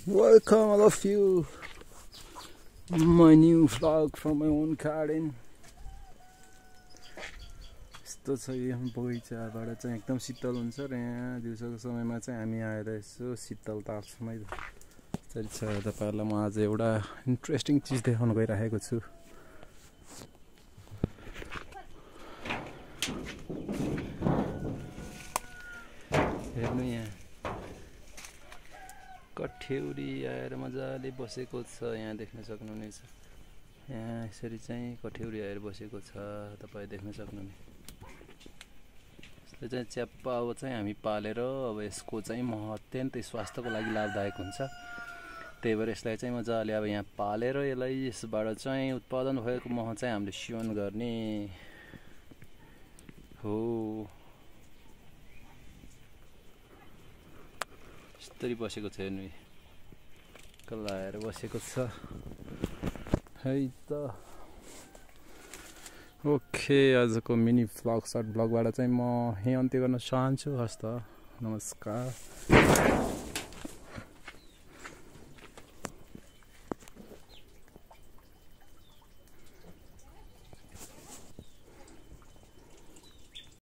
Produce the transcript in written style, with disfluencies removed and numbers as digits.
Welcome all of you, my new vlog from my own garden. यस्तो छ यो बगैँचाबाट चाहिँ एकदम शीतल हुन्छ र यहाँ दिउँसोको समयमा चाहिँ हामी आएर यसो शीतल ताप्छौँ है। त्यसरी छ तपाईहरुलाई म आज एउटा इन्ट्रेस्टिङ चीज देखाउन गइरहेको छु। हेर्नु यहाँ कठ्यौरी आएर मजाले बसेको छ, यहाँ देख्न सक्नुहुनेछ। यहाँ यसरी चाहिँ कठ्यौरी आएर बसेको छ, तपाईले देख्न सक्नुहुनेछ। यसले चाहिँ च्याप्पा अब चाहिँ हामी पालेर अब यसको चाहिँ मह अत्यन्तै स्वास्थ्यको लागि लाभदायक हुन्छ। त्यही भएर यसलाई चाहिँ मजाले अब यहाँ पालेर यसलाई यसबाट चाहिँ उत्पादन भएको मह चाहिँ हामीले सेवन गर्ने हो। यसरी बसेको छ, हेर्नु कल्लाएर बसेको छ है त। ओके, आजको मिनी भ्लग सर्ट भ्लगबाट चाहिँ म यही अन्त्य गर्न चाहन्छु। हस्त, नमस्कार।